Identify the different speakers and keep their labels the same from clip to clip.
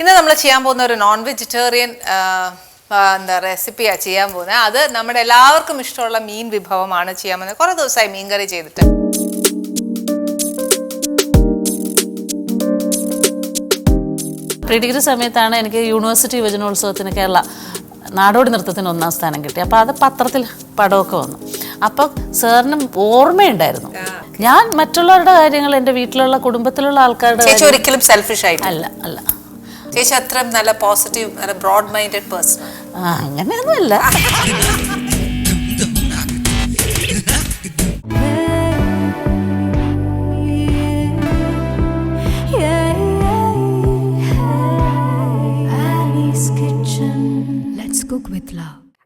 Speaker 1: ഇന്ന് നമ്മൾ ചെയ്യാൻ പോകുന്ന ഒരു നോൺ വെജിറ്റേറിയൻ റെസിപ്പിയാണ് ചെയ്യാൻ പോകുന്നത്. അത് നമ്മുടെ എല്ലാവർക്കും ഇഷ്ടമുള്ള മീൻ വിഭവമാണ് ചെയ്യാൻ പോകുന്നത്. കുറേ ദിവസമായി മീൻ കറി ചെയ്തിട്ട്.
Speaker 2: പ്രീ ഡിഗ്രി സമയത്താണ് എനിക്ക് യൂണിവേഴ്സിറ്റി യുവജനോത്സവത്തിന് കേരള നാടോടി നൃത്തത്തിന് 1ാം സ്ഥാനം കിട്ടി. അപ്പോൾ അത് പത്രത്തിൽ പടമൊക്കെ വന്നു. അപ്പം സാറിന് ഓർമ്മയുണ്ടായിരുന്നു. ഞാൻ മറ്റുള്ളവരുടെ കാര്യങ്ങൾ, എൻ്റെ വീട്ടിലുള്ള കുടുംബത്തിലുള്ള ആൾക്കാരുടെ
Speaker 1: ചേച്ചി ഒരിക്കലും സെൽഫിഷ് ആയിട്ട്
Speaker 2: അല്ല അല്ല
Speaker 1: ചേച്ചി അത്രയും നല്ല പോസിറ്റീവ്, നല്ല ബ്രോഡ് മൈൻഡഡ് പേഴ്സൺ.
Speaker 2: അങ്ങനെയൊന്നും അല്ല.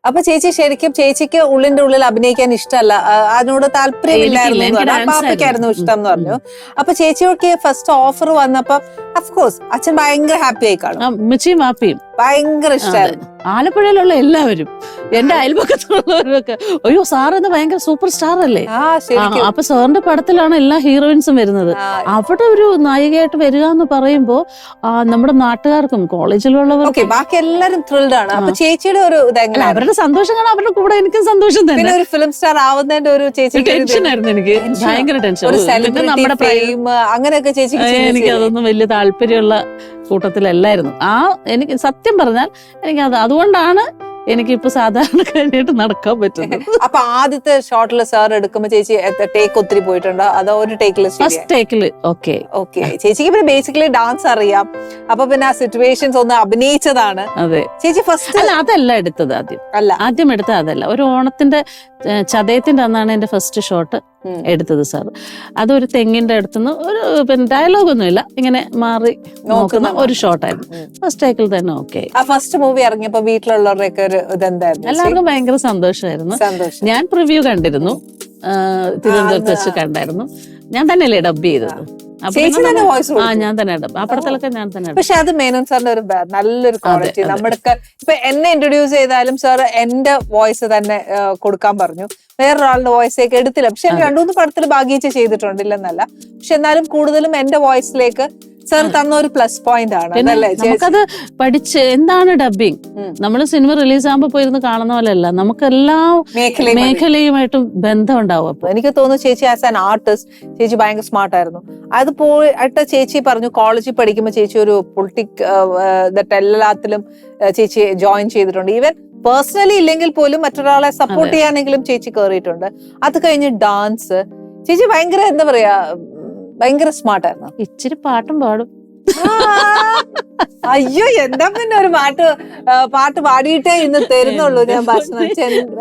Speaker 1: അപ്പൊ ചേച്ചി ശരിക്കും ചേച്ചിക്ക് ഉള്ളിന്റെ ഉള്ളിൽ അഭിനയിക്കാൻ ഇഷ്ടമല്ല, അതിനോട് താല്പര്യമില്ലായിരുന്നു, പാപ്പയ്ക്കായിരുന്നു ഇഷ്ടം എന്ന് പറഞ്ഞു. അപ്പൊ ചേച്ചിയോർക്ക് ഫസ്റ്റ് ഓഫർ വന്നപ്പോ അഫ്കോഴ്സ് അച്ഛൻ ഭയങ്കര ഹാപ്പി ആയി കാണും.
Speaker 2: മിച്ചിയും വാപ്പിയും
Speaker 1: ഭയങ്കര ഇഷ്ടമായിരുന്നു.
Speaker 2: ആലപ്പുഴയിലുള്ള എല്ലാവരും, എന്റെ അയൽപക്കത്തുള്ളവരൊക്കെ, അയ്യോ സാറെന്ന് ഭയങ്കര സൂപ്പർ സ്റ്റാർ അല്ലേ. അപ്പൊ സാറിന്റെ പടത്തിലാണ് എല്ലാ ഹീറോയിൻസും വരുന്നത്. അവിടെ ഒരു നായികയായിട്ട് വരിക എന്ന് പറയുമ്പോ നമ്മുടെ നാട്ടുകാർക്കും കോളേജിലുള്ളവർക്കും
Speaker 1: ബാക്കി എല്ലാരും ത്രിൽഡ് ആണ്. അപ്പൊ ചേച്ചിയുടെ ഒരു
Speaker 2: അവരുടെ സന്തോഷം കാണാൻ അവരുടെ കൂടെ എനിക്കും സന്തോഷം തന്നെ.
Speaker 1: ഒരു ഫിലിം സ്റ്റാർ ആവുന്നതിന്റെ ഒരു ചേച്ചി
Speaker 2: ടെൻഷൻ ആയിരുന്നു എനിക്ക്, ഭയങ്കര ടെൻഷൻ. നമ്മുടെ
Speaker 1: അങ്ങനെയൊക്കെ ചേച്ചി
Speaker 2: എനിക്ക് അതൊന്നും വലിയ താല്പര്യമുള്ള കൂട്ടത്തിലല്ലായിരുന്നു. എനിക്ക് സത്യം പറഞ്ഞാൽ എനിക്ക് അതുകൊണ്ടാണ് എനിക്കിപ്പോ സാധാരണക്കാരായിട്ട് നടക്കാൻ പറ്റുന്നത്.
Speaker 1: അപ്പൊ ആദ്യത്തെ ഷോട്ടില് സാർ എടുക്കുമ്പോ ചേച്ചി ടേക്ക് ഒത്തിരി പോയിട്ടുണ്ടോ, അതോ ഒരു ടേക്കില്?
Speaker 2: First ടേക്കില് okay.
Speaker 1: ചേച്ചിക്ക് പിന്നെ ബേസിക്കലി ഡാൻസ് അറിയാം. അപ്പൊ പിന്നെ ആ സിറ്റുവേഷൻസ് ഒന്ന് അഭിനയിച്ചതാണ്.
Speaker 2: അതെ
Speaker 1: ചേച്ചി ഫസ്റ്റ്
Speaker 2: അല്ല, അതല്ല എടുത്തത്. ആദ്യം എടുത്തത് അതല്ല. ഒരു ഓണത്തിന്റെ ചതയത്തിന്റെ അന്നാണ് എന്റെ ഫസ്റ്റ് ഷോട്ട് എടുത്തത് സാർ. അതൊരു തെങ്ങിന്റെ അടുത്തുനിന്ന് ഒരു പിന്നെ ഡയലോഗ് ഒന്നുമില്ല, ഇങ്ങനെ മാറി നോക്കുന്ന ഒരു ഷോട്ടായിരുന്നു. ഫസ്റ്റ് ടേക്കിൽ തന്നെ ഓക്കെ.
Speaker 1: ഫസ്റ്റ് മൂവി ഇറങ്ങിയപ്പോ വീട്ടിലുള്ളവരുടെയൊക്കെ ഒരു ഇതെന്തായിരുന്നു?
Speaker 2: എല്ലാവർക്കും ഭയങ്കര സന്തോഷമായിരുന്നു. ഞാൻ പ്രിവ്യൂ കണ്ടിരുന്നു, തിരുവനന്തപുരത്ത് വെച്ച് കണ്ടായിരുന്നു. ഞാൻ തന്നെയല്ലേ ഡബ് ചെയ്തത്. ഞാൻ തന്നെ ഡബ്, ആ പടത്തിലൊക്കെ ഞാൻ തന്നെ.
Speaker 1: പക്ഷെ അത് മേനോൻ സാറിന്റെ ഒരു നല്ലൊരു ക്വാളിറ്റി. നമ്മുടെ ഇപ്പൊ എന്നെ ഇൻട്രൊഡ്യൂസ് ചെയ്താലും സാർ എന്റെ വോയിസ് തന്നെ കൊടുക്കാൻ പറഞ്ഞു. വേറൊരാളുടെ വോയിസേക്ക് എടുത്തില്ല. പക്ഷെ 2-3 പടത്തിൽ ഭാഗ്യിച്ച് ചെയ്തിട്ടുണ്ടില്ലെന്നല്ല, പക്ഷെ എന്നാലും കൂടുതലും എന്റെ വോയിസിലേക്ക് സാർ തന്ന ഒരു പ്ലസ് പോയിന്റ് ആണ്.
Speaker 2: നമുക്കത് പഠിച്ച് എന്താണ് ഡബിങ്, നമ്മള് സിനിമ റിലീസ് ആകുമ്പോ പോയിരുന്ന് കാണുന്ന പോലെയല്ല, നമുക്ക് എല്ലാ മേഖലയുമായിട്ടും ബന്ധം ഉണ്ടാവും. അപ്പൊ
Speaker 1: എനിക്ക് തോന്നുന്നു ചേച്ചി ആസ് ആൻ ആർട്ടിസ്റ്റ് ചേച്ചി ഭയങ്കര സ്മാർട്ട് ആയിരുന്നു. അത് പോയിട്ട് ചേച്ചി പറഞ്ഞു കോളേജിൽ പഠിക്കുമ്പോ ചേച്ചി ഒരു പൊളിറ്റിക് എല്ലാത്തിലും ചേച്ചി ജോയിൻ ചെയ്തിട്ടുണ്ട്. ഈവൻ പേഴ്സണലി ഇല്ലെങ്കിൽ പോലും മറ്റൊരാളെ സപ്പോർട്ട് ചെയ്യാനെങ്കിലും ചേച്ചി കയറിയിട്ടുണ്ട്. അത് കഴിഞ്ഞ് ഡാൻസ് ചേച്ചി ഭയങ്കര എന്താ പറയാ, ഭയങ്കര സ്മാർട്ടായിരുന്നു.
Speaker 2: ഇച്ചിരി പാട്ടും പാടും.
Speaker 1: അയ്യോ, എന്താ പിന്നെ ഒരു പാട്ട് പാടിയിട്ടേ ഇന്ന് തരുന്നുള്ളൂ ഞാൻ ഭക്ഷണം.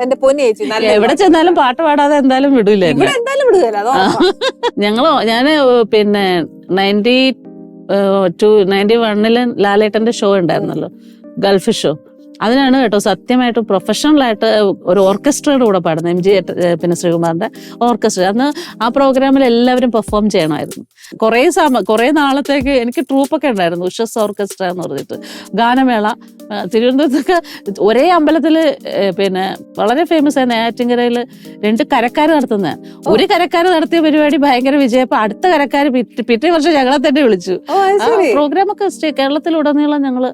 Speaker 1: എന്റെ പൊന്നു ചേച്ചി
Speaker 2: എവിടെ ചെന്നാലും പാട്ട് പാടാതെ എന്തായാലും വിടൂല.
Speaker 1: എന്തായാലും വിടുകയല്ല.
Speaker 2: ഞാന് പിന്നെ 91 ലാലേട്ടന്റെ ഷോ ഉണ്ടായിരുന്നല്ലോ, ഗൾഫ് ഷോ. അതിനാണ് കേട്ടോ സത്യമായിട്ടും പ്രൊഫഷണലായിട്ട് ഒരു ഓർക്കസ്ട്രയുടെ കൂടെ പാടുന്നത്. MG പിന്നെ ശ്രീകുമാറിന്റെ ഓർക്കസ്ട്ര. അന്ന് ആ പ്രോഗ്രാമിൽ എല്ലാവരും പെർഫോം ചെയ്യണമായിരുന്നു. കുറേ നാളത്തേക്ക് എനിക്ക് ട്രൂപ്പൊക്കെ ഉണ്ടായിരുന്നു, ഉഷസ് ഓർക്കസ്ട്ര എന്ന് പറഞ്ഞിട്ട്. ഗാനമേള തിരുവനന്തപുരത്തൊക്കെ ഒരേ അമ്പലത്തിൽ പിന്നെ വളരെ ഫേമസ് ആയ നെയ്യാറ്റിൻകരയിൽ 2 കരക്കാർ നടത്തുന്നത്. ഒരു കരക്കാർ നടത്തിയ പരിപാടി ഭയങ്കര വിജയപ്പോ അടുത്ത കരക്കാർ പിറ്റേ വർഷം ഞങ്ങളെ തന്നെ വിളിച്ചു. പ്രോഗ്രാമൊക്കെ കേരളത്തിലുടനീളം ഞങ്ങള്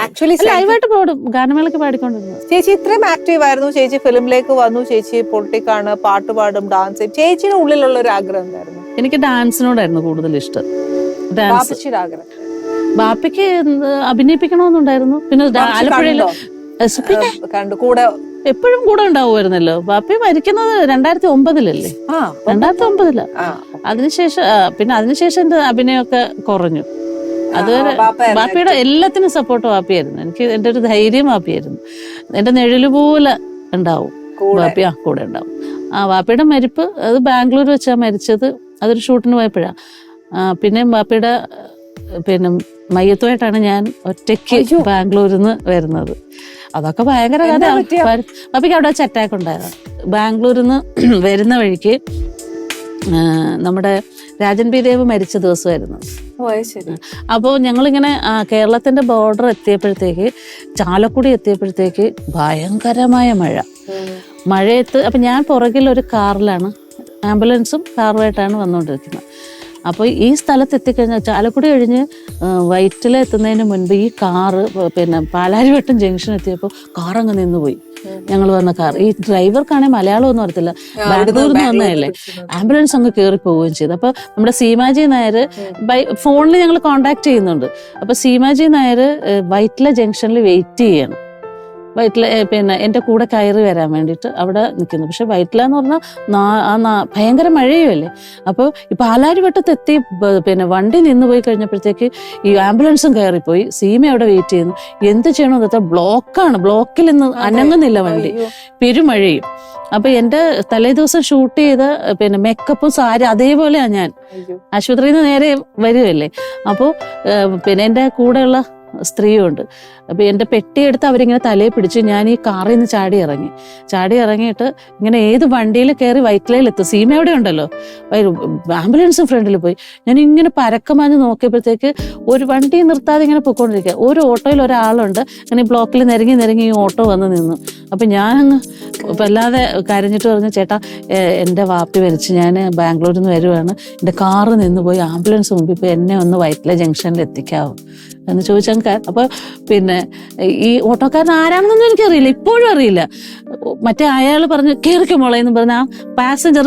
Speaker 2: ആക്ച്വലി ലൈവായിട്ട് പാടും, ഗാനമേളക്ക് പാടിക്കൊണ്ടിരുന്നു.
Speaker 1: ചേച്ചി ഇത്രയും ആക്റ്റീവ് ആയിരുന്നു. ചേച്ചി ഫിലിമിലേക്ക് വന്നു, ചേച്ചി പൊളിറ്റിക്കാണ്, പാട്ട് പാടും, ഡാൻസ് ചെയ്യും. ചേച്ചിയുടെ ഉള്ളിലുള്ള ഒരു ആഗ്രഹം എന്തായിരുന്നു?
Speaker 2: എനിക്ക് ഡാൻസിനോടായിരുന്നു കൂടുതൽ ഇഷ്ടം.
Speaker 1: ആഗ്രഹം
Speaker 2: ബാപ്പയ്ക്ക് അഭിനയിപ്പിക്കണമെന്നുണ്ടായിരുന്നു. പിന്നെ ആലപ്പുഴയില്
Speaker 1: കൂടെ
Speaker 2: എപ്പോഴും കൂടെ ഉണ്ടാവുമായിരുന്നല്ലോ. ബാപ്പി മരിക്കുന്നത് 2009 2009 അതിനുശേഷം എന്റെ അഭിനയമൊക്കെ കുറഞ്ഞു. അതുവരെ ബാപ്പിയുടെ എല്ലാത്തിനും സപ്പോർട്ട് ബാപ്പിയായിരുന്നു. എനിക്ക് എന്റെ ഒരു ധൈര്യം ബാപ്പിയായിരുന്നു. എന്റെ നിഴല് പോലെ ഉണ്ടാവും ബാപ്പി, കൂടെ ഉണ്ടാവും. ബാപ്പിയുടെ മരിപ്പ് അത് ബാംഗ്ലൂർ വെച്ചാ മരിച്ചത്. അതൊരു ഷൂട്ടിന് പോയപ്പോഴാണ്. പിന്നെ ബാപ്പിയുടെ പിന്നെ മയ്യത്തുമായിട്ടാണ് ഞാൻ ഒറ്റയ്ക്ക് ബാംഗ്ലൂരിൽ നിന്ന് വരുന്നത്. അതൊക്കെ ഭയങ്കര കഥ. ബാപ്പിക്ക് അവിടെ വെച്ച് അറ്റാക്ക് ഉണ്ടായിരുന്നു. ബാംഗ്ലൂരിൽ നിന്ന് വരുന്ന വഴിക്ക് നമ്മുടെ രാജൻ പി ദേവ് മരിച്ച ദിവസമായിരുന്നു. അപ്പോൾ ഞങ്ങളിങ്ങനെ കേരളത്തിന്റെ ബോർഡർ എത്തിയപ്പോഴത്തേക്ക്, ചാലക്കുടി എത്തിയപ്പോഴത്തേക്ക് ഭയങ്കരമായ മഴയത്ത്. അപ്പം ഞാൻ പുറകിൽ ഒരു കാറിലാണ്, ആംബുലൻസും കാറുമായിട്ടാണ് വന്നുകൊണ്ടിരിക്കുന്നത്. അപ്പോൾ ഈ സ്ഥലത്ത് എത്തിക്കഴിഞ്ഞാൽ ചാലക്കുടി കഴിഞ്ഞ് വൈറ്റിലെത്തുന്നതിന് മുൻപ് ഈ കാറ് പിന്നെ പാലാരിവട്ടം ജംഗ്ഷൻ എത്തിയപ്പോൾ കാറങ്ങ് നിന്നുപോയി. ഞങ്ങൾ വന്ന കാർ, ഈ ഡ്രൈവർക്കാണെങ്കിൽ മലയാളം ഒന്നും അറിയത്തില്ല, ബാംഗ്ലൂരിൽ നിന്ന് വന്നതല്ലേ, ആംബുലൻസ് അങ്ങ് കയറി പോവുകയും ചെയ്തു. അപ്പൊ നമ്മുടെ സീമാജി നായർ ഫോണിൽ ഞങ്ങൾ കോണ്ടാക്ട് ചെയ്യുന്നുണ്ട്. അപ്പൊ സീമാജി നായർ വൈറ്റില ജംഗ്ഷനിൽ വെയിറ്റ് ചെയ്യണം. വൈറ്റില പിന്നെ എൻ്റെ കൂടെ കയറി വരാൻ വേണ്ടിയിട്ട് അവിടെ നിൽക്കുന്നു. പക്ഷെ വൈറ്റില എന്ന് പറഞ്ഞാൽ ഭയങ്കര മഴയുമല്ലേ. അപ്പോൾ ഈ പാലാരിവട്ടത്തെത്തി പിന്നെ വണ്ടി നിന്ന് പോയി കഴിഞ്ഞപ്പോഴത്തേക്ക് ഈ ആംബുലൻസും കയറിപ്പോയി. സീമ അവിടെ വെയിറ്റ് ചെയ്യുന്നു. എന്ത് ചെയ്യണമെന്ന് വെച്ചാൽ ബ്ലോക്കാണ്, ബ്ലോക്കിൽ നിന്ന് അനങ്ങുന്നില്ല വണ്ടി, പെരുമഴയും. അപ്പൊ എൻ്റെ തലേ ദിവസം ഷൂട്ട് ചെയ്ത പിന്നെ മേക്കപ്പും സാരി അതേപോലെയാണ് ഞാൻ. ആശുപത്രിയിൽ നിന്ന് നേരെ വരുമല്ലേ. അപ്പോൾ പിന്നെ എൻ്റെ കൂടെയുള്ള സ്ത്രീയുണ്ട്. അപ്പൊ എൻ്റെ പെട്ടിയെടുത്ത് അവരിങ്ങനെ തലയെ പിടിച്ച് ഞാൻ ഈ കാറിൽ നിന്ന് ചാടി ഇറങ്ങിയിട്ട് ഇങ്ങനെ ഏത് വണ്ടിയിൽ കയറി വൈറ്റിലയിലെത്തും. സീമ എവിടെ ഉണ്ടല്ലോ, ആംബുലൻസും ഫ്രണ്ടിൽ പോയി. ഞാൻ ഇങ്ങനെ പരക്കമാഞ്ഞ് നോക്കിയപ്പോഴത്തേക്ക് ഒരു വണ്ടി നിർത്താതെ ഇങ്ങനെ പൊയ്ക്കൊണ്ടിരിക്കുക. ഒരു ഓട്ടോയിൽ ഒരാളുണ്ട്, അങ്ങനെ ബ്ലോക്കിൽ നിരങ്ങി ഈ ഓട്ടോ വന്ന് നിന്നു. അപ്പൊ ഞാനങ്ങ് വല്ലാതെ കരഞ്ഞിട്ട് പറഞ്ഞു, ചേട്ടാ എൻ്റെ വാപ്പി മരിച്ച്, ഞാൻ ബാംഗ്ലൂരിൽ നിന്ന് വരുവാണ്, എൻ്റെ കാറ് നിന്ന് പോയി, ആംബുലൻസ് മുമ്പിൽ പോയി, എന്നെ ഒന്ന് വൈറ്റില ജംഗ്ഷനിൽ എത്തിക്കാവോ എന്ന് ചോദിച്ചാൽ. അപ്പൊ പിന്നെ ഈ ഓട്ടോക്കാരൻ ആരാണെന്നൊന്നും എനിക്കറിയില്ല, ഇപ്പോഴും അറിയില്ല. മറ്റേ അയാൾ പറഞ്ഞു കയറിക്കോ മോളെ എന്ന് പറഞ്ഞ ആ പാസഞ്ചർ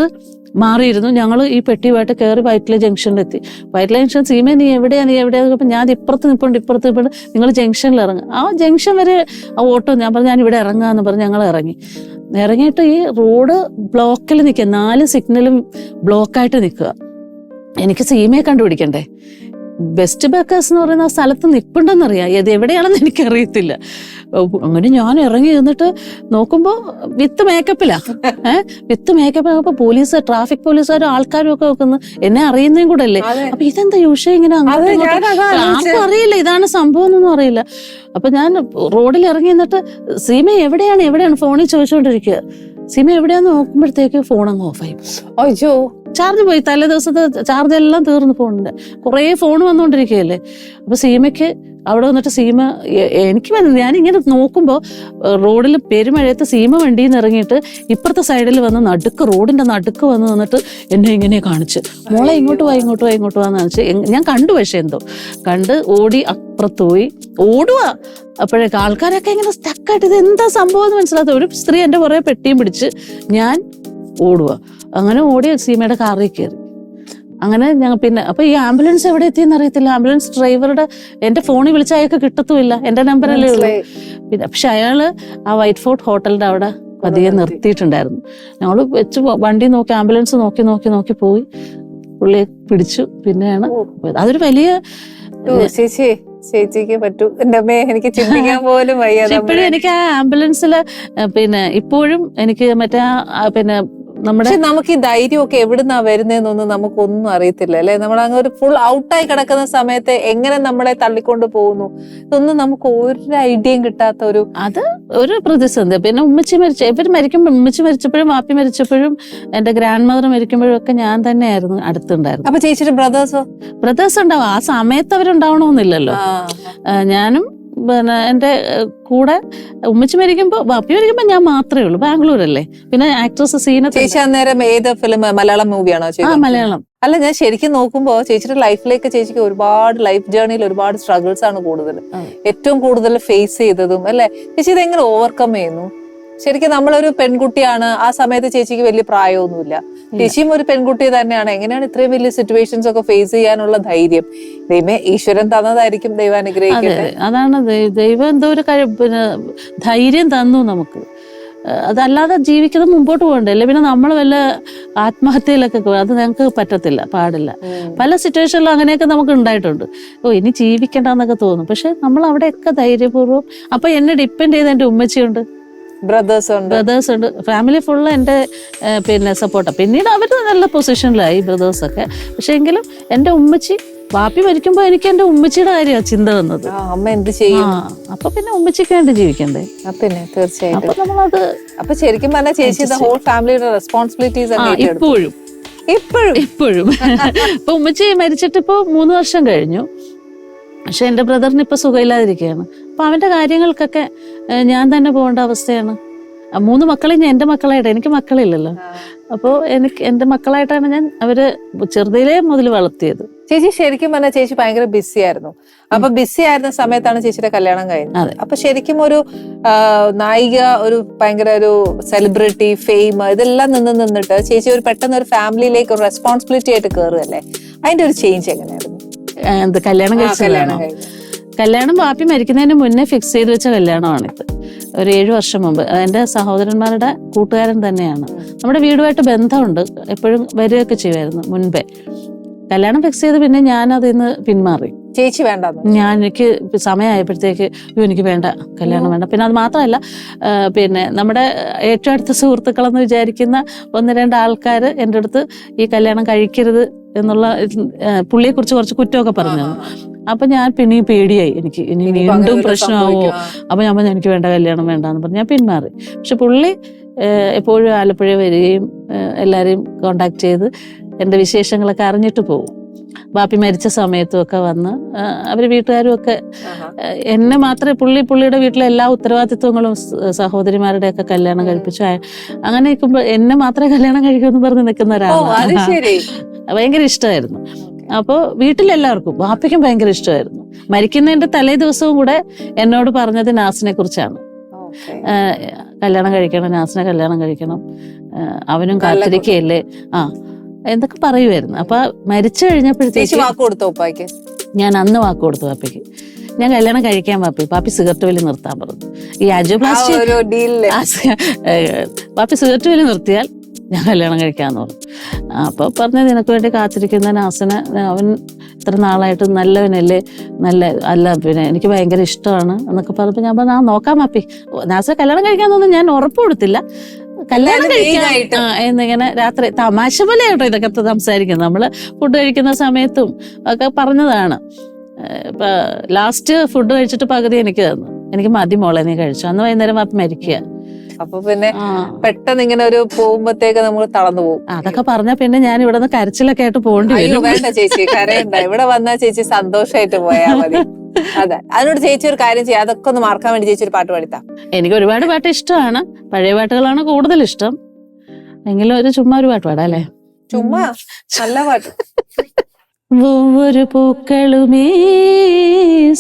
Speaker 2: മാറിയിരുന്നു. ഞങ്ങൾ ഈ പെട്ടിയുമായിട്ട് കയറി വൈറ്റില ജംഗ്ഷനിലെത്തി. വൈറ്റില ജംഗ്ഷൻ, സീമ നീ എവിടെയാ അപ്പം ഞാൻ ഇപ്പുറത്ത് നിൽപ്പുണ്ട്, നിങ്ങൾ ജംഗ്ഷനിൽ ഇറങ്ങുക. ആ ജംഗ്ഷൻ വരെ ആ ഓട്ടോ, ഞാൻ പറഞ്ഞു ഞാൻ ഇവിടെ ഇറങ്ങാന്ന് പറഞ്ഞ് ഞങ്ങൾ ഇറങ്ങിയിട്ട് ഈ റോഡ് ബ്ലോക്കിൽ നിൽക്കുക, 4 സിഗ്നലും ബ്ലോക്കായിട്ട് നിൽക്കുക. എനിക്ക് സീമയെ കണ്ടുപിടിക്കണ്ടേ. ബെസ്റ്റ് ബേക്കേഴ്സ് എന്ന് പറയുന്ന ആ സ്ഥലത്ത് നിൽപ്പുണ്ടെന്നറിയാം, ഇത് എവിടെയാണെന്ന് എനിക്കറിയത്തില്ല. അങ്ങനെ ഞാൻ ഇറങ്ങി നിന്നിട്ട് നോക്കുമ്പോൾ വിത്ത് മേക്കപ്പിലാകുമ്പോൾ ട്രാഫിക് പോലീസുകാരും ആൾക്കാരും ഒക്കെ നോക്കുന്നു, എന്നെ അറിയുന്നതും കൂടെ അല്ലേ. അപ്പൊ ഇതെന്താ യൂഷ്യ ഇങ്ങനെ, ആർക്കും അറിയില്ല ഇതാണ് സംഭവം എന്നൊന്നും അറിയില്ല. അപ്പൊ ഞാൻ റോഡിൽ ഇറങ്ങി നിന്നിട്ട് സീമ എവിടെയാണ് ഫോണിൽ ചോദിച്ചുകൊണ്ടിരിക്കുക. സീമ എവിടെയാന്ന് നോക്കുമ്പോഴത്തേക്ക് ഫോൺ അങ്ങ് ഓഫായി. അയ്യോ, ചാർജ് പോയി, തലേ ദിവസത്തെ ചാർജ് എല്ലാം തീർന്നു ഫോണിന്റെ. കുറേ ഫോൺ വന്നുകൊണ്ടിരിക്കുകയല്ലേ. അപ്പൊ സീമയ്ക്ക് അവിടെ വന്നിട്ട് സീമ എനിക്ക് ഞാനിങ്ങനെ നോക്കുമ്പോൾ റോഡിൽ പെരുമഴയത്ത് സീമ വണ്ടിയിൽ നിന്ന് ഇറങ്ങിയിട്ട് ഇപ്പുറത്തെ സൈഡിൽ വന്ന് റോഡിന്റെ നടുക്ക് വന്ന് നിന്നിട്ട് എന്നെ ഇങ്ങനെ കാണിച്ച്, മോളെ ഇങ്ങോട്ട് വാന്ന് കാണിച്ച്. ഞാൻ കണ്ടു, പക്ഷെ എന്തോ കണ്ട് ഓടി അപ്പുറത്ത് പോയി ഓടുക. അപ്പോഴേക്ക് ആൾക്കാരൊക്കെ ഇങ്ങനെ സ്റ്റക്കായിട്ട് ഇത് എന്താ സംഭവം എന്ന് മനസ്സിലാത്ത ഒരു സ്ത്രീ എൻ്റെ പുറകെ പെട്ടിയും പിടിച്ച് ഞാൻ ഓടുക. അങ്ങനെ ഓടി സീമയുടെ കാറിൽ കയറി. അങ്ങനെ ഞങ്ങൾ പിന്നെ അപ്പൊ ഈ ആംബുലൻസ് എവിടെ എത്തിയെന്ന് അറിയത്തില്ല. ആംബുലൻസ് ഡ്രൈവറുടെ എൻ്റെ ഫോണിൽ വിളിച്ച അയാൾക്ക് കിട്ടത്തുമില്ല, എൻ്റെ നമ്പറല്ലേ ഉള്ളൂ. പിന്നെ പക്ഷെ അയാള് ആ വൈറ്റ് ഫോർട്ട് ഹോട്ടലിന്റെ അവിടെ പതിയെ നിർത്തിയിട്ടുണ്ടായിരുന്നു. ഞങ്ങൾ വെച്ച് വണ്ടി നോക്കി, ആംബുലൻസ് നോക്കി പോയി, പുള്ളിയെ പിടിച്ചു. പിന്നെയാണ് അതൊരു വലിയ
Speaker 1: ചേച്ചിക്ക് പറ്റൂ. എന്റെ അമ്മേ, എനിക്ക് ചിന്തിക്കാൻ പോലും വയ്യ.
Speaker 2: ഇപ്പോഴും എനിക്ക് ആ ആംബുലൻസില് പിന്നെ ഇപ്പോഴും എനിക്ക് മറ്റേ പിന്നെ
Speaker 1: നമുക്ക് ഈ ധൈര്യമൊക്കെ എവിടുന്നാ വരുന്നതെന്നൊന്നും നമുക്കൊന്നും അറിയത്തില്ല അല്ലെ. നമ്മൾ അങ്ങ് ഒരു ഫുൾ ഔട്ടായി കിടക്കുന്ന സമയത്ത് എങ്ങനെ നമ്മളെ തള്ളിക്കൊണ്ട് പോകുന്നു ഇതൊന്നും നമുക്ക് ഒരു ഐഡിയയും കിട്ടാത്ത
Speaker 2: ഒരു പ്രതിസന്ധി. പിന്നെ ഉമ്മച്ചി മരിച്ചപ്പോഴും വാപ്പി മരിച്ചപ്പോഴും എന്റെ ഗ്രാൻഡ് മദർ മരിക്കുമ്പോഴും ഒക്കെ ഞാൻ തന്നെയായിരുന്നു അടുത്തുണ്ടായിരുന്നു.
Speaker 1: അപ്പൊ ചേച്ചിയുടെ ബ്രദേഴ്സ്
Speaker 2: ഉണ്ടാവും. ആ സമയത്ത് അവരുണ്ടാവണമെന്നില്ലല്ലോ. ഞാനും പിന്നെ എൻ്റെ കൂടെ ഉമ്മച്ചി വാപ്പി മരിക്കുമ്പോ ഞാൻ മാത്രമേ ഉള്ളൂ. ബാംഗ്ലൂരല്ലേ. പിന്നെ ആക്ട്രസ് സീന.
Speaker 1: ചേച്ചി അന്നേരം ഏത് ഫിലിം, മലയാളം മൂവിയാണോ?
Speaker 2: മലയാളം.
Speaker 1: അല്ല, ഞാൻ ശരിക്കും നോക്കുമ്പോ ചേച്ചിയുടെ ലൈഫിലേക്ക് ചേച്ചിക്ക് ഒരുപാട് ലൈഫ് ജേർണിയിൽ ഒരുപാട് സ്ട്രഗിൾസ് ആണ് കൂടുതൽ, ഏറ്റവും കൂടുതൽ ഫേസ് ചെയ്തതും അല്ലെ. ചേച്ചി ഇതെങ്ങനെ ഓവർകം ചെയ്യുന്നു? ശരിക്കും നമ്മളൊരു പെൺകുട്ടിയാണ്, ആ സമയത്ത് ചേച്ചിക്ക് വലിയ പ്രായമൊന്നുമില്ല, ചേച്ചിയും ഒരു പെൺകുട്ടി തന്നെയാണ്. എങ്ങനെയാണ് ഇത്രയും വലിയ സിറ്റുവേഷൻസ് ഒക്കെ ഫേസ് ചെയ്യാനുള്ള ധൈര്യം? ദൈവമേ, ഈശ്വരൻ തന്നതായിരിക്കും, ദൈവം അനുഗ്രഹിക്കട്ടെ.
Speaker 2: അതാണ് ദൈവം എന്തോ ഒരു പിന്നെ ധൈര്യം തന്നു നമുക്ക്. അതല്ലാതെ ജീവിക്കുന്നത് മുമ്പോട്ട് പോകണ്ടേ. അല്ലെ പിന്നെ നമ്മൾ വല്ല ആത്മഹത്യയിലൊക്കെ അത് ഞങ്ങൾക്ക് പറ്റത്തില്ല, പാടില്ല. പല സിറ്റുവേഷനിലും അങ്ങനെയൊക്കെ നമുക്ക് ഉണ്ടായിട്ടുണ്ട്. ഇനി ജീവിക്കണ്ടെന്നൊക്കെ തോന്നും. പക്ഷെ നമ്മൾ അവിടെയൊക്കെ ധൈര്യപൂർവ്വം. അപ്പൊ എന്നെ ഡിപ്പെൻഡ് ചെയ്ത് എൻ്റെ ഉമ്മച്ചിയുണ്ട്, ബ്രദേഴ്സ് ഉണ്ട്, ഫാമിലി ഫുള്ള് എൻ്റെ പിന്നെ സപ്പോർട്ടാണ്. പിന്നീട് അവർ നല്ല പൊസിഷനിലായി ബ്രദേഴ്സൊക്കെ. പക്ഷെ എങ്കിലും എൻ്റെ ഉമ്മച്ചി വാപ്പി മരിക്കുമ്പോ എനിക്ക് എൻ്റെ ഉമ്മച്ചിയുടെ കാര്യമാണ് ചിന്ത വന്നത്.
Speaker 1: അമ്മ എന്ത് ചെയ്യും?
Speaker 2: അപ്പൊ പിന്നെ ഉമ്മച്ചിക്ക് വേണ്ടി ജീവിക്കണ്ടേ.
Speaker 1: പിന്നെ തീർച്ചയായും
Speaker 2: അപ്പൊ നമ്മളത്
Speaker 1: അപ്പൊ ശരിക്കും പറഞ്ഞാൽ ചേച്ചി ഹോൾ ഫാമിലിയുടെ റെസ്പോൺസിബിലിറ്റീസ്
Speaker 2: ഇപ്പോഴും ഇപ്പൊ ഉമ്മച്ചി മരിച്ചിട്ട് ഇപ്പൊ 3 വർഷം കഴിഞ്ഞു. പക്ഷെ എൻ്റെ ബ്രദറിന് ഇപ്പൊ സുഖമില്ലാതിരിക്കുകയാണ്. അപ്പൊ അവന്റെ കാര്യങ്ങൾക്കൊക്കെ ഞാൻ തന്നെ പോകേണ്ട അവസ്ഥയാണ്. 3 മക്കളെ എൻ്റെ മക്കളായിട്ട്, എനിക്ക് മക്കളില്ലല്ലോ. അപ്പോൾ എന്റെ മക്കളായിട്ടാണ് ഞാൻ അവര് ചെറുതിലേ മുതൽ വളർത്തിയത്.
Speaker 1: ചേച്ചി ശരിക്കും പറഞ്ഞാൽ ചേച്ചി ഭയങ്കര ബിസി ആയിരുന്നു. അപ്പൊ ബിസി ആയിരുന്ന സമയത്താണ് ചേച്ചിയുടെ കല്യാണം കഴിഞ്ഞത്. അപ്പൊ ശരിക്കും ഒരു നായിക, ഒരു ഭയങ്കര ഒരു സെലിബ്രിറ്റി, ഫെയിം, ഇതെല്ലാം നിന്നിട്ട് ചേച്ചി ഒരു പെട്ടെന്ന് ഒരു ഫാമിലിയിലേക്ക് ഒരു റെസ്പോൺസിബിലിറ്റി ആയിട്ട് കയറുകയല്ലേ. അതിന്റെ ഒരു ചേഞ്ച് എങ്ങനെയായിരുന്നു?
Speaker 2: കല്യാണം കഴിച്ചതാണോ? കല്യാണം വാപ്പി മരിക്കുന്നതിന് മുന്നേ ഫിക്സ് ചെയ്ത് വെച്ച കല്യാണമാണിത്. ഒരു 7 വർഷം മുമ്പ്. എന്റെ സഹോദരന്മാരുടെ കൂട്ടുകാരൻ തന്നെയാണ്. നമ്മുടെ വീടുമായിട്ട് ബന്ധമുണ്ട്, എപ്പോഴും വരികയൊക്കെ ചെയ്യുമായിരുന്നു മുൻപേ. കല്യാണം ഫിക്സ് ചെയ്ത് പിന്നെ ഞാൻ അതിൽ നിന്ന് പിന്മാറി.
Speaker 1: ചേച്ചി വേണ്ട,
Speaker 2: എനിക്ക് സമയമായപ്പോഴത്തേക്ക് എനിക്ക് വേണ്ട, കല്യാണം വേണ്ട. പിന്നെ അത് മാത്രമല്ല, പിന്നെ നമ്മുടെ ഏറ്റവും അടുത്ത സുഹൃത്തുക്കളെന്ന് വിചാരിക്കുന്ന 1-2 ആൾക്കാർ എൻ്റെ അടുത്ത് ഈ കല്യാണം കഴിക്കരുത് എന്നുള്ള പുള്ളിയെ കുറിച്ച് കുറച്ച് കുറ്റമൊക്കെ പറഞ്ഞു. അപ്പൊ ഞാൻ പിന്നെയും പേടിയായി, എനിക്ക് ഇനി വീണ്ടും പ്രശ്നമാവോ. അപ്പൊ ഞാൻ പറഞ്ഞു എനിക്ക് വേണ്ട, കല്യാണം വേണ്ടെന്ന് പറഞ്ഞു ഞാൻ പിന്മാറി. പക്ഷെ പുള്ളി എപ്പോഴും ആലപ്പുഴ വരികയും എല്ലാരെയും കോണ്ടാക്ട് ചെയ്ത് എൻ്റെ വിശേഷങ്ങളൊക്കെ അറിഞ്ഞിട്ട് പോകും. ബാപ്പി മരിച്ച സമയത്തും ഒക്കെ വന്ന് അവര് വീട്ടുകാരും ഒക്കെ എന്നെ മാത്രമേ പുള്ളിയുടെ വീട്ടിലെ എല്ലാ ഉത്തരവാദിത്വങ്ങളും സഹോദരിമാരുടെ ഒക്കെ കല്യാണം കഴിപ്പിച്ചു. അങ്ങനെ നിൽക്കുമ്പോ എന്നെ മാത്രമേ കല്യാണം കഴിക്കുമെന്ന് പറഞ്ഞ് നിൽക്കുന്ന ഒരാളാണ്. ഭയങ്കര ഇഷ്ടമായിരുന്നു. അപ്പോൾ വീട്ടിലെല്ലാവർക്കും, ബാപ്പയ്ക്കും ഭയങ്കര ഇഷ്ടമായിരുന്നു. മരിക്കുന്നതിന്റെ തലേ ദിവസവും കൂടെ എന്നോട് പറഞ്ഞത് നാസിനെ കുറിച്ചാണ്. കല്യാണം കഴിക്കണം, നാസിനെ കല്യാണം കഴിക്കണം, അവനും കാത്തിരിക്കയല്ലേ, എന്തൊക്കെ പറയുമായിരുന്നു. അപ്പൊ മരിച്ചു കഴിഞ്ഞപ്പോഴത്തേക്ക് ഞാൻ അന്ന് വാക്ക് കൊടുത്തു പാപ്പയ്ക്ക്, ഞാൻ കല്യാണം കഴിക്കാൻ പാപ്പി സിഗരറ്റ് വലി നിർത്താൻ പറഞ്ഞു. ഈ ആജിയോപ്ലാസ്റ്റി പാപ്പി സിഗരറ്റ് വലി നിർത്തിയാൽ ഞാൻ കല്യാണം കഴിക്കാന്ന് പറഞ്ഞു. അപ്പൊ പറഞ്ഞു, നിനക്ക് വേണ്ടി കാത്തിരിക്കുന്ന നാസനെ, അവൻ ഇത്ര നാളായിട്ട് നല്ലവനല്ലേ, അല്ല പിന്നെ എനിക്ക് ഭയങ്കര ഇഷ്ടമാണ് എന്നൊക്കെ പറഞ്ഞപ്പോ ഞാൻ പറഞ്ഞു, നോക്കാം പാപ്പി, നാസനെ കല്യാണം കഴിക്കാന്നൊന്നും ഞാൻ ഉറപ്പ് കൊടുത്തില്ല, കല്യാണം കഴിക്കാൻ എന്നിങ്ങനെ രാത്രി തമാശ പോലെ കേട്ടോ ഇതൊക്കെ സംസാരിക്കുന്നത്. നമ്മള് ഫുഡ് കഴിക്കുന്ന സമയത്തും ഒക്കെ പറഞ്ഞതാണ്. ഇപ്പൊ ലാസ്റ്റ് ഫുഡ് കഴിച്ചിട്ട് പകുതി എനിക്ക് തന്നു, എനിക്ക് മതി മോളെ നീ കഴിച്ചു. അന്ന് വൈകുന്നേരം പാപ്പി മരിക്കുക.
Speaker 1: അപ്പൊ പിന്നെ പെട്ടെന്ന് ഇങ്ങനെ ഒരു പോകുമ്പോഴത്തേക്ക് നമ്മൾ തളർന്നു പോകും.
Speaker 2: അതൊക്കെ പറഞ്ഞ പിന്നെ ഞാൻ ഇവിടെ നിന്ന് കരച്ചിലൊക്കെ ആയിട്ട് പോകേണ്ടി വരും.
Speaker 1: വേണ്ട ചേച്ചി, കരയണ്ട, ഇവിടെ വന്നാൽ ചേച്ചി സന്തോഷമായിട്ട് പോയാൽ മതി. അതെ, അതിനോട് ചേച്ചി ഒരു കാര്യം ചെയ്യാം, അതൊക്കെ ഒന്ന് മറക്കാൻ വേണ്ടി ചേച്ചി ഒരു പാട്ട് പാടിത്താ.
Speaker 2: എനിക്ക് ഒരുപാട് പാട്ട് ഇഷ്ടമാണ്, പഴയ പാട്ടുകളാണ് കൂടുതൽ ഇഷ്ടം. എങ്കിലും ചുമ്മാ ഒരു പാട്ട് പാടാം അല്ലേ?
Speaker 1: ചുമ്മാ നല്ല പാട്ട്.
Speaker 2: ஒவ்வொரு பூக்களுமே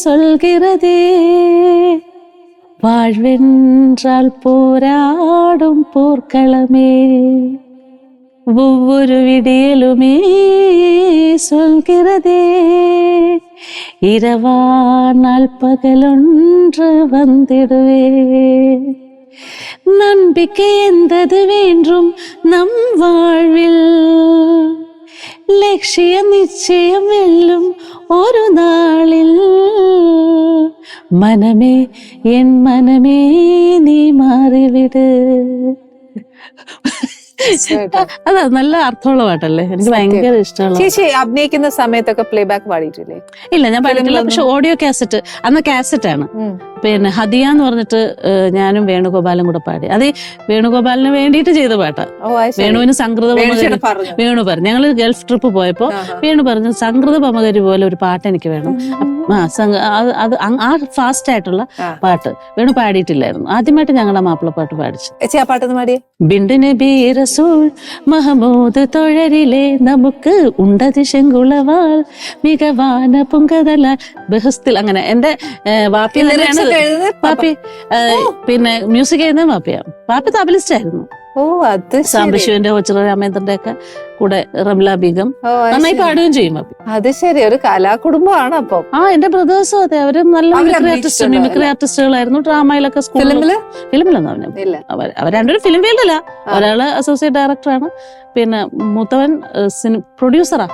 Speaker 2: சொல்கிறதே வாழ்வென்றால் போராடும் போர்க்களமே, ஒவ்வொரு விடியலுமே சொல்கிறதே இரவானால் பகலொன்று வந்திடுவே, நம்பிக்கை எந்தது வேண்டும் நம் வாழ்வில், ലക്ഷ്യം നിശ്ചയം വെല്ലും ഒരു നാളിൽ, മനമേ എൻ മനമേ നീ മാറിവിട്. അതാ നല്ല അർത്ഥമുള്ള പാട്ടല്ലേ, എനിക്ക് ഭയങ്കര ഇഷ്ടമുള്ള.
Speaker 1: ചേച്ചി അഭിനയിക്കുന്ന സമയത്തൊക്കെ പ്ലേ ബാക്ക് പാടിയിട്ടില്ലേ?
Speaker 2: ഇല്ല, ഞാൻ പാടിയിട്ടില്ല. പക്ഷെ ഓഡിയോ കാസറ്റ്, അന്ന് കാസറ്റാണ്. പിന്നെ ഹദിയ എന്ന് പറഞ്ഞിട്ട് ഞാനും വേണുഗോപാലും കൂടെ പാടി. അത് വേണുഗോപാലിന് വേണ്ടിയിട്ട് ചെയ്ത പാട്ടാ. വേണുവിന് സംസ്കൃത വേണു പറഞ്ഞു, ഞങ്ങള് ഗൾഫ് ട്രിപ്പ് പോയപ്പോ വേണു പറഞ്ഞു സംസ്കൃത പമകരി പോലെ ഒരു പാട്ട് എനിക്ക് വേണം. അത് ആ ഫാസ്റ്റ് ആയിട്ടുള്ള പാട്ട് വേണു പാടിയിട്ടില്ലായിരുന്നു. ആദ്യമായിട്ട് ഞങ്ങളുടെ മാപ്പിളപ്പാട്ട് പാടിച്ചു. ബിണ്ട് നബി റസൂൽ മഹമൂദ് തൊഴരിലെ നമുക്ക് ഉണ്ടത് ശങ്കുളവാൽ മികവാന പുങ്കതല ബഹസ്തിൽ. അങ്ങനെ എന്റെ വാപ്പി തന്നെയാണ് പാപ്പി. പിന്നെ മ്യൂസിക് എഴുതുന്ന പാപ്പിയാണ്. പാപ്പി തബലിസ്റ്റ് ആയിരുന്നു. സാംബശിവന്റെ ഓച്ചിറ രാമേന്ദ്രന്റെ ഒക്കെ കൂടെ റംല ബീഗം നന്നായി പാടുകയും ചെയ്യും പാപ്പി.
Speaker 1: അത് ശരി, ഒരു കലാകുടുംബമാണ്. അപ്പൊ
Speaker 2: എന്റെ ബ്രദേഴ്സും അതെ, അവര് നല്ല മിമിക്രി ആർട്ടിസ്റ്റുകളായിരുന്നു. ഡ്രാമയിലൊക്കെ ഫിലിമിലൊന്നും അവർ രണ്ടുപേരും ഫിലിം ഫീൽഡല്ല. ഒരാള് അസോസിയേറ്റ് ഡയറക്ടറാണ്, പിന്നെ മൂത്തവൻ പ്രൊഡ്യൂസറാ.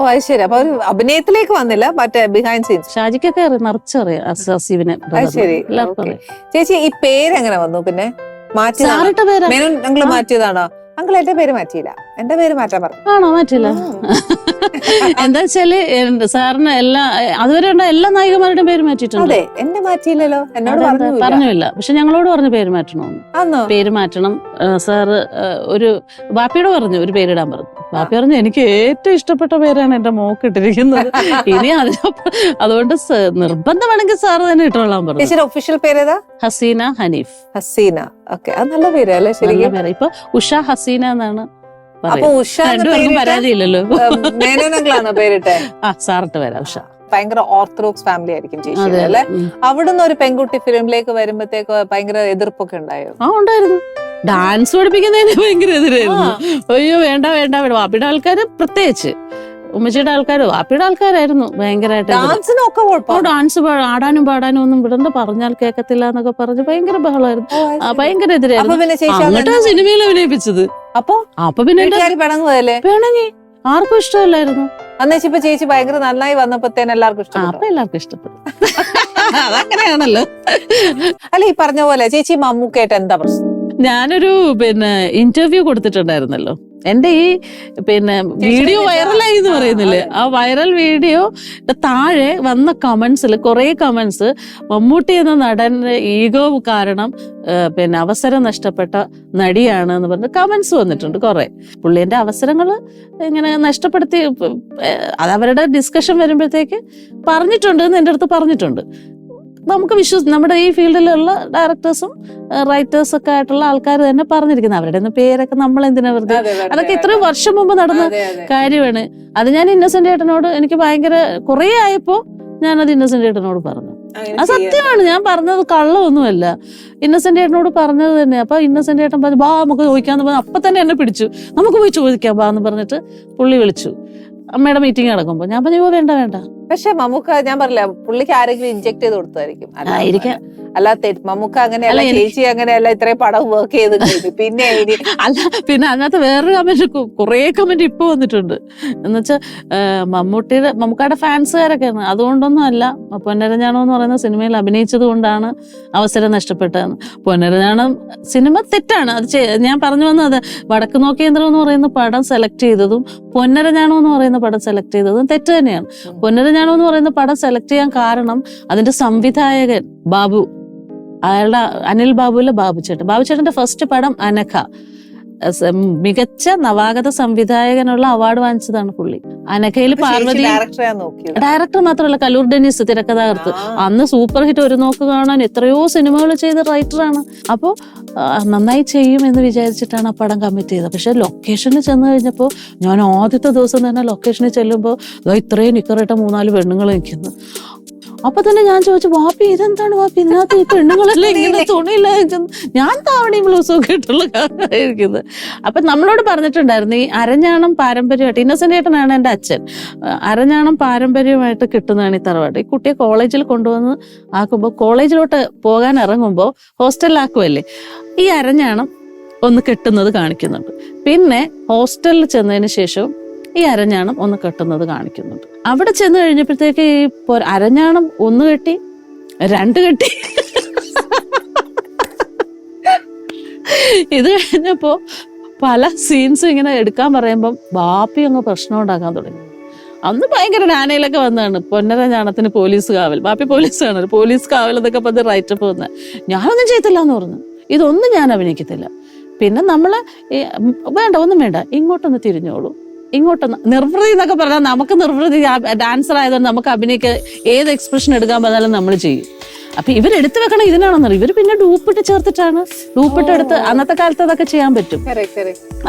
Speaker 1: അത് ശരി. അപ്പൊ ഒരു അഭിനയത്തിലേക്ക് വന്നില്ല, മറ്റേ ബിഹൈൻഡ് സീൻസ്
Speaker 2: ഷാജിക്കൊക്കെ നിറച്ചറിയാം.
Speaker 1: ചേച്ചി ഈ പേര് എങ്ങനെ വന്നു? പിന്നെ മാറ്റിയതാണോ? അങ്കിൾ എന്റെ പേര് മാറ്റിയില്ല, എന്റെ പേര് മാറ്റാൻ പറഞ്ഞു.
Speaker 2: ആണോ? മാറ്റില്ല. എന്താ വെച്ചാല് സാറിന് അതുവരെ എല്ലാ നായികമാരുടെയും പേര് മാറ്റിയിട്ടുണ്ട്.
Speaker 1: അതെ, എന്നെ മാറ്റിയില്ലല്ലോ, എന്നോട്
Speaker 2: പറഞ്ഞില്ല. പക്ഷെ ഞങ്ങളോട് പറഞ്ഞു പേര് മാറ്റണമെന്ന്. പേര് മാറ്റണം സാറ്. ഒരു ബാപ്പിയോട് പറഞ്ഞു ഒരു പേരിടാൻ പറഞ്ഞു. ബാപ്പി പറഞ്ഞു എനിക്ക് ഏറ്റവും ഇഷ്ടപ്പെട്ട പേരാണ് എന്റെ മോക്ക് ഇട്ടിരിക്കുന്നത്, ഇനി അതുകൊണ്ട് നിർബന്ധമാണെങ്കിൽ സാറ് തന്നെ ഇട്ടോളാൻ പറഞ്ഞു.
Speaker 1: ഒഫീഷ്യൽ പേരേതാ?
Speaker 2: ഹസീന ഹനീഫ്.
Speaker 1: ഹസീന. ഓക്കെ, അത് നല്ല പേരല്ലേ? ശരിക്കും
Speaker 2: ഇപ്പൊ ഉഷ ഹസീന എന്നാണ്
Speaker 1: അപ്പൊ ഉഷ
Speaker 2: രണ്ടുപേർക്കും പരാതിയില്ലല്ലോ.
Speaker 1: മേനോനങ്ങളാണോ പേരിട്ടെ?
Speaker 2: ആ സാറിട്ട് വരാം ഉഷ.
Speaker 1: ഭയങ്കര ഓർത്തഡോക്സ് ഫാമിലി ആയിരിക്കും ചേച്ചി അല്ലെ? അവിടുന്ന് ഒരു പെൺകുട്ടി ഫിലിമിലേക്ക് വരുമ്പോഴത്തേക്ക് ഭയങ്കര എതിർപ്പൊക്കെ ഉണ്ടായോ?
Speaker 2: ആ ഉണ്ടായിരുന്നു. ഡാൻസ് പഠിപ്പിക്കുന്നതിന് ഭയങ്കര എതിരായിരുന്നു. അയ്യോ വേണ്ട വേണ്ട വേണ്ട. വാപ്പിയുടെ ആൾക്കാര് പ്രത്യേകിച്ച്, ഉമ്മച്ചിയുടെ ആൾക്കാരോ വാപ്പിയുടെ ആൾക്കാരായിരുന്നു ഭയങ്കരമായിട്ട്. ഡാൻസ് ആടാനും പാടാനും ഒന്നും വിടണ്ട, പറഞ്ഞാൽ കേൾക്കത്തില്ല എന്നൊക്കെ പറഞ്ഞ് ഭയങ്കര ബഹളമായിരുന്നു. ഭയങ്കര എതിരായിരുന്നു. അങ്ങോട്ടാ സിനിമയിൽ അഭിനയിപ്പിച്ചത്. അപ്പൊ പിന്നെ വേണമെങ്കിൽ ആർക്കും ഇഷ്ടമല്ലായിരുന്നു.
Speaker 1: അന്നേച്ചിപ്പോ ചേച്ചി ഭയങ്കര നന്നായി വന്നപ്പോഴത്തേന് എല്ലാവർക്കും ഇഷ്ടം.
Speaker 2: അപ്പൊ എല്ലാവർക്കും ഇഷ്ടപ്പെട്ടു. അതങ്ങനെയാണല്ലോ.
Speaker 1: അല്ല, ഈ പറഞ്ഞ പോലെ ചേച്ചി മമ്മൂക്കായിട്ട് എന്താ പ്രശ്നം?
Speaker 2: ഞാനൊരു ഇന്റർവ്യൂ കൊടുത്തിട്ടുണ്ടായിരുന്നല്ലോ. എന്റെ ഈ വീഡിയോ വൈറലായി എന്ന് പറയുന്നില്ലേ, ആ വൈറൽ വീഡിയോ താഴെ വന്ന കമന്റ്സിൽ കുറെ കമന്റ്സ് മമ്മൂട്ടി എന്ന നടന്റെ ഈഗോ കാരണം അവസരം നഷ്ടപ്പെട്ട നടിയാണ് എന്ന് പറഞ്ഞ് കമന്റ്സ് വന്നിട്ടുണ്ട് കുറെ. പുള്ളിന്റെ അവസരങ്ങൾ ഇങ്ങനെ നഷ്ടപ്പെടുത്തി അതവരുടെ ഡിസ്കഷൻ വരുമ്പോഴത്തേക്ക് പറഞ്ഞിട്ടുണ്ട് എന്ന് എൻ്റെ അടുത്ത് പറഞ്ഞിട്ടുണ്ട്. നമുക്ക് നമ്മുടെ ഈ ഫീൽഡിലുള്ള ഡയറക്ടേഴ്സും റൈറ്റേഴ്സും ഒക്കെ ആയിട്ടുള്ള ആൾക്കാർ തന്നെ പറഞ്ഞിരിക്കുന്നത്. അവരുടെ ഒന്നും പേരൊക്കെ നമ്മൾ എന്തിനാ വെറുതെ, അതൊക്കെ ഇത്രയും വർഷം മുമ്പ് നടന്ന കാര്യമാണ്. അത് ഞാൻ ഇന്നസെന്റ് ഏട്ടനോട് എനിക്ക് ഭയങ്കര കുറെ ആയപ്പോ ഞാനത് ഇന്നസെന്റ് ഏട്ടനോട് പറഞ്ഞു. അത് സത്യമാണ്, ഞാൻ പറഞ്ഞത് കള്ളമൊന്നുമല്ല. ഇന്നസെന്റ് ഏട്ടനോട് പറഞ്ഞത് തന്നെ. അപ്പൊ ഇന്നസെന്റ് ഏട്ടൻ പറഞ്ഞു ബാ നമുക്ക് ചോദിക്കാന്ന് പറഞ്ഞു. അപ്പൊ തന്നെ എന്നെ പിടിച്ചു, നമുക്ക് പോയി ചോദിക്കാം ബാ എന്ന് പറഞ്ഞിട്ട് പുള്ളി വിളിച്ചു. അമ്മയുടെ മീറ്റിംഗ് നടക്കുമ്പോ ഞാൻ പറഞ്ഞു വേണ്ട വേണ്ട.
Speaker 1: പക്ഷെ മമ്മൂക്ക ഞാൻ പറഞ്ഞില്ല, പുള്ളിക്ക് ആരെങ്കിലും ഇൻജെക്ട് ചെയ്ത് കൊടുത്തായിരിക്കും. അല്ലാതെ മമ്മൂക്ക അങ്ങനെയല്ല, ചേച്ചി അങ്ങനെയല്ല, ഇത്രയും പടം വർക്ക് ചെയ്ത് പിന്നെ
Speaker 2: പിന്നെ അതിനകത്ത് വേറൊരു കമന്റ്, കുറെ കമന്റ് ഇപ്പൊ വന്നിട്ടുണ്ട്. എന്നുവെച്ചാൽ മമ്മൂക്കയുടെ ഫാൻസുകാരൊക്കെയാണ്. അതുകൊണ്ടൊന്നും അല്ല, പൊന്നരഞ്ഞാണം എന്ന് പറയുന്ന സിനിമയിൽ അഭിനയിച്ചത് കൊണ്ടാണ് അവസരം നഷ്ടപ്പെട്ടതെന്ന്. പൊന്നരഞ്ഞാണം സിനിമ തെറ്റാണ്, അത് ഞാൻ പറഞ്ഞു വന്നത്. വടക്ക് നോക്കേന്ദ്രം എന്ന് പറയുന്ന പടം സെലക്ട് ചെയ്തതും പൊന്നരഞ്ഞാണം എന്ന് പറയുന്ന പടം സെലക്ട് ചെയ്തതും തെറ്റ് തന്നെയാണ്. പൊന്നരഞ്ഞാണം എന്ന് പറയുന്ന പടം സെലക്ട് ചെയ്യാൻ കാരണം അതിന്റെ സംവിധായകൻ ബാബു, അയാളുടെ അനിൽ ബാബുവിലെ ബാബുചേട്ടന്റെ ഫസ്റ്റ് പടം അനഘ, മികച്ച നവാഗത സംവിധായകനുള്ള അവാർഡ് വാങ്ങിച്ചതാണ് പുള്ളി. അനഘയിൽ പാർവതി ഡയറക്ടർ മാത്രമല്ല, കലൂർ ഡെന്നീസ് തിരക്കഥാകൃത്ത്. അന്ന് സൂപ്പർ ഹിറ്റ് ഒരു നോക്ക് കാണാൻ എത്രയോ സിനിമകൾ ചെയ്ത റൈറ്ററാണ്. അപ്പോ നന്നായി ചെയ്യും എന്ന് വിചാരിച്ചിട്ടാണ് ആ പടം കമ്മിറ്റ് ചെയ്തത്. പക്ഷെ ലൊക്കേഷനിൽ ചെന്ന് കഴിഞ്ഞപ്പോൾ ഞാൻ ആദ്യത്തെ ദിവസം തന്നെ ലൊക്കേഷനിൽ ചെല്ലുമ്പോൾ ഇത്രയും നിക്കറിട്ട 3-4 പെണ്ണുങ്ങൾ നിൽക്കുന്നു. അപ്പൊ തന്നെ ഞാൻ ചോദിച്ചു, വാപ്പി ഇതെന്താണ് വാപ്പി, ഇതിനകത്ത് ഈ പെണ്ണുങ്ങളെല്ലാം ഇങ്ങനെ തുണിയില്ല, ഞാൻ താവണിയും ബ്ലൗസും ഒക്കെ ഇട്ടുള്ള കാര്യമായിരിക്കുന്നത്. അപ്പൊ നമ്മളോട് പറഞ്ഞിട്ടുണ്ടായിരുന്നു ഈ അരഞ്ഞാണം പാരമ്പര്യമായിട്ട്, ഇന്നസെന്റ് ഏട്ടനാണ് എൻ്റെ അച്ഛൻ, അരഞ്ഞാണം പാരമ്പര്യമായിട്ട് കിട്ടുന്നതാണ് ഈ തറവാട്. ഈ കുട്ടിയെ കോളേജിൽ കൊണ്ടുവന്ന് ആക്കുമ്പോൾ, കോളേജിലോട്ട് പോകാൻ ഇറങ്ങുമ്പോൾ ഹോസ്റ്റലിലാക്കുമല്ലേ, ഈ അരഞ്ഞാണം ഒന്ന് കെട്ടുന്നത് കാണിക്കുന്നുണ്ട്. പിന്നെ ഹോസ്റ്റലിൽ ചെന്നതിന് ശേഷം ഈ അരഞ്ഞാണം ഒന്ന് കെട്ടുന്നത് കാണിക്കുന്നുണ്ട്. അവിടെ ചെന്ന് കഴിഞ്ഞപ്പോഴത്തേക്ക് ഈ അരഞ്ഞാണം 1 കെട്ടി 2 കെട്ടി. ഇത് കഴിഞ്ഞപ്പോ പല സീൻസും ഇങ്ങനെ എടുക്കാൻ പറയുമ്പം ബാപ്പി അങ്ങ് പ്രശ്നം ഉണ്ടാക്കാൻ തുടങ്ങി. അന്ന് ഭയങ്കര നാനയിലൊക്കെ വന്നതാണ്, പൊന്നരഞ്ഞാണത്തിന് പോലീസ് കാവൽ, ബാപ്പി പോലീസാണ്, പോലീസ് കാവൽ എന്നൊക്കെ പറഞ്ഞ് റൈറ്റപ്പ് വന്നത്. ഞാനൊന്നും ചെയ്തില്ല എന്ന് പറഞ്ഞു, ഇതൊന്നും ഞാൻ അഭിനയിക്കത്തില്ല. പിന്നെ നമ്മള് വേണ്ട ഒന്നും വേണ്ട, ഇങ്ങോട്ടൊന്ന് തിരിഞ്ഞോളൂ, ഇങ്ങോട്ടൊന്ന് നിർവൃതി എന്നൊക്കെ പറഞ്ഞാൽ നമുക്ക് നിർവൃതി ഡാൻസർ ആയതുകൊണ്ട് നമുക്ക് അഭിനയിക്കാൻ ഏത് എക്സ്പ്രഷൻ എടുക്കാൻ പറഞ്ഞാലും നമ്മൾ ചെയ്യും. അപ്പൊ ഇവരെടുത്ത് വെക്കണം ഇതിനാണെന്നറിയും. ഇവര് പിന്നെ ഡൂപ്പിട്ട് ചേർത്തിട്ടാണ്, ഡൂപ്പിട്ട് എടുത്ത് അന്നത്തെ കാലത്ത് അതൊക്കെ ചെയ്യാൻ പറ്റും.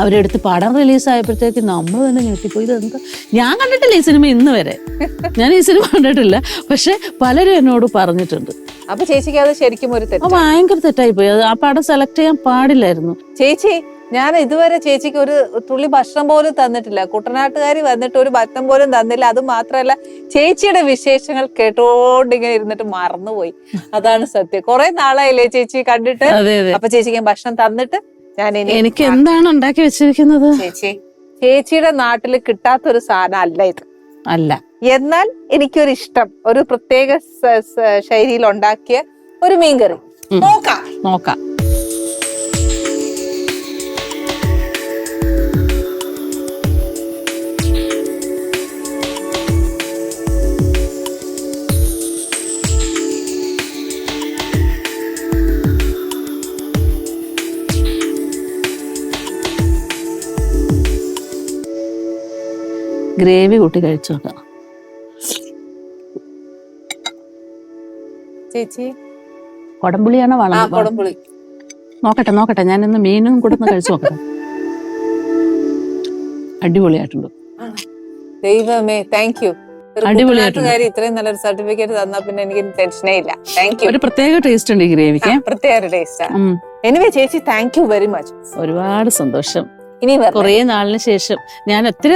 Speaker 2: അവരെടുത്ത് പടം റിലീസ് ആയപ്പോഴത്തേക്ക് നമ്മൾ തന്നെ ഞെട്ടിപ്പോയി. ഇതെന്താ, ഞാൻ കണ്ടിട്ടില്ല ഈ സിനിമ ഇന്ന് വരെ, ഞാൻ ഈ സിനിമ കണ്ടിട്ടില്ല. പക്ഷെ പലരും എന്നോട് പറഞ്ഞിട്ടുണ്ട്.
Speaker 1: അപ്പൊ ചേച്ചിക്ക് അത് ശരിക്കും ഒരു
Speaker 2: ഭയങ്കര തെറ്റായി പോയി. അത് ആ പടം സെലക്ട് ചെയ്യാൻ പാടില്ലായിരുന്നു.
Speaker 1: ചേച്ചി, ഞാൻ ഇതുവരെ ചേച്ചിക്ക് ഒരു തുള്ളി ഭക്ഷണം പോലും തന്നിട്ടില്ല. കുട്ടനാട്ടുകാരി വന്നിട്ട് ഒരു ഭക്ഷണം പോലും തന്നില്ല. അത് മാത്രല്ല, ചേച്ചിയുടെ വിശേഷങ്ങൾ കേട്ടോണ്ടിങ്ങനെ ഇരുന്നിട്ട് മറന്നുപോയി. അതാണ് സത്യം. കുറെ നാളായില്ലേ ചേച്ചി കണ്ടിട്ട്. അപ്പൊ ചേച്ചിക്ക് ഭക്ഷണം തന്നിട്ട് ഞാൻ
Speaker 2: എനിക്ക് എന്താണ് ഉണ്ടാക്കി വെച്ചിരിക്കുന്നത്?
Speaker 1: ചേച്ചിയുടെ നാട്ടില് കിട്ടാത്തൊരു സാധനം അല്ല ഇത്.
Speaker 2: അല്ല,
Speaker 1: എന്നാൽ എനിക്കൊരു ഇഷ്ടം, ഒരു പ്രത്യേക ശൈലിയിൽ ഉണ്ടാക്കിയ ഒരു മീൻകറി നോക്കാം.
Speaker 2: ഗ്രേവി കൂട്ടി കഴിച്ചു നോക്കാം
Speaker 1: ചേച്ചി.
Speaker 2: കൊടംപുളിയാണോ വളം?
Speaker 1: കൊടംപുളി.
Speaker 2: നോക്കട്ടെ ഞാനിന്ന് മീനും കൂടെ കഴിച്ചു നോക്കട്ടെ. അടിപൊളിയായിട്ടുണ്ട്.
Speaker 1: ദൈവമേ, താങ്ക് യു.
Speaker 2: അടിപൊളിയായിട്ടുണ്ട്.
Speaker 1: ഇത്രയും നല്ലൊരു സർട്ടിഫിക്കറ്റ് തന്നാ പിന്നെ എനിക്ക് ടെൻഷനേ ഇല്ല. Thank you.
Speaker 2: ഒരു പ്രത്യേക ടേസ്റ്റ് ഉണ്ട് ഈ ഗ്രേവിക്ക്.
Speaker 1: പ്രത്യേക ടേസ്റ്റ്. എനിവേ ചേച്ചി, താങ്ക് യു വെരി മച്ച്.
Speaker 2: ഒരുപാട് സന്തോഷം.
Speaker 1: ഇനി
Speaker 2: കുറേ നാളിന് ശേഷം ഞാൻ എത്ര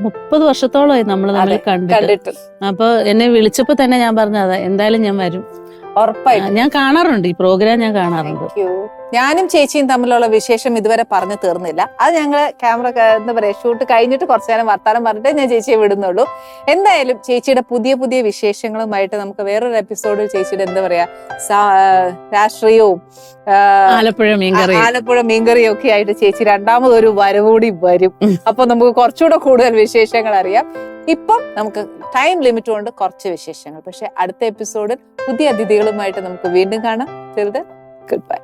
Speaker 2: 30 വർഷത്തോളമായി നമ്മൾ കണ്ടിട്ട്. അപ്പൊ എന്നെ വിളിച്ചപ്പോ തന്നെ ഞാൻ പറഞ്ഞതാ, എന്തായാലും ഞാൻ വരും,
Speaker 1: ഉറപ്പായിട്ടും.
Speaker 2: ഞാൻ കാണാറുണ്ട് ഈ പ്രോഗ്രാം, ഞാൻ കാണാറുണ്ട്.
Speaker 1: ഞാനും ചേച്ചിയും തമ്മിലുള്ള വിശേഷം ഇതുവരെ പറഞ്ഞു തീർന്നില്ല. അത് ഞങ്ങള് ക്യാമറ എന്താ പറയാ ഷൂട്ട് കഴിഞ്ഞിട്ട് കുറച്ചു നേരം വർത്താനം പറഞ്ഞിട്ട് ഞാൻ ചേച്ചിയെ വിടുന്നുള്ളൂ. എന്തായാലും ചേച്ചിയുടെ പുതിയ പുതിയ വിശേഷങ്ങളുമായിട്ട് നമുക്ക് വേറൊരു എപ്പിസോഡിൽ ചേച്ചിയുടെ എന്താ പറയാ രാഷ്ട്രീയവും ആലപ്പുഴ മീൻകറിയും ഒക്കെ ആയിട്ട് ചേച്ചി രണ്ടാമതൊരു വരവൂടി വരും. അപ്പൊ നമുക്ക് കുറച്ചുകൂടെ കൂടുതൽ വിശേഷങ്ങൾ അറിയാം. ഇപ്പം നമുക്ക് ടൈം ലിമിറ്റ് കൊണ്ട് കുറച്ച് വിശേഷങ്ങൾ. പക്ഷെ അടുത്ത എപ്പിസോഡിൽ പുതിയ അതിഥികളുമായിട്ട് നമുക്ക് വീണ്ടും കാണാം. Good bye.